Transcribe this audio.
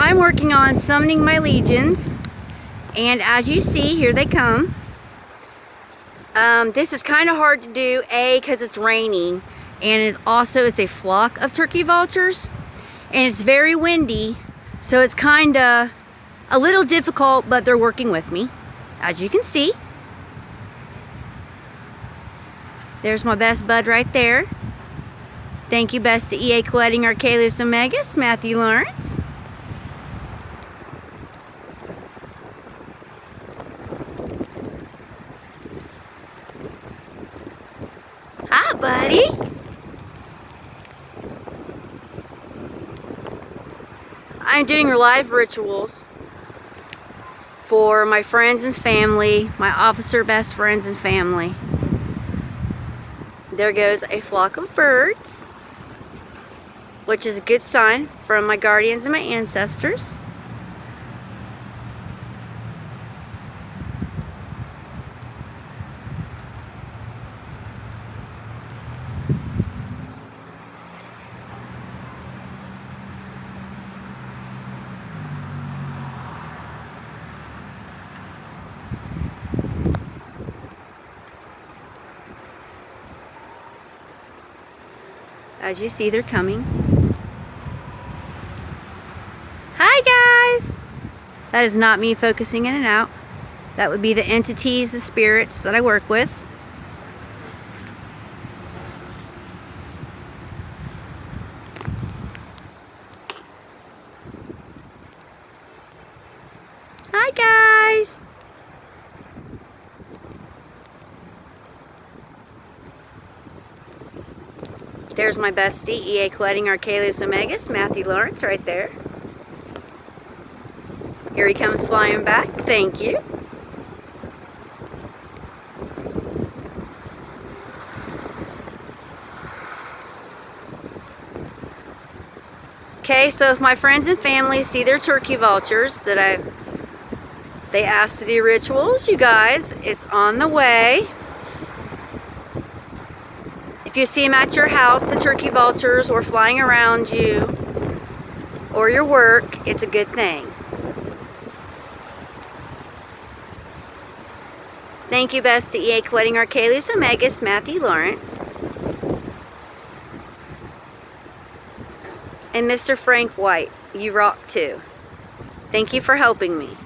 I'm working on summoning my legions, and as you see, here they come. This is kind of hard to do, because it's raining, and it's a flock of turkey vultures, and it's very windy, so it's kind of a little difficult, but they're working with me, as you can see. There's my best bud right there. Thank you, Bestie EA KOETTING ARCHAELUS Omegas, Matthew Lawrence. Hi, buddy. I'm doing live rituals for my friends and family, my officer best friends and family. There goes a flock of birds, which is a good sign from my guardians and my ancestors. As you see, they're coming. Hi, guys! That is not me focusing in and out. That would be the entities, the spirits that I work with. Hi, guys! There's my bestie, EA KOETTING ARCHAELUS Omegas, Matthew Lawrence, right there. Here he comes flying back. Thank you. Okay, so if my friends and family see their turkey vultures that they asked to do rituals, you guys, it's on the way. If you see them at your house, the turkey vultures, or flying around you, or your work, it's a good thing. Thank you, Bestie EA KOETTING ARCHAELUS Omegas, Matthew Lawrence. And Mr. Frank White, you rock too. Thank you for helping me.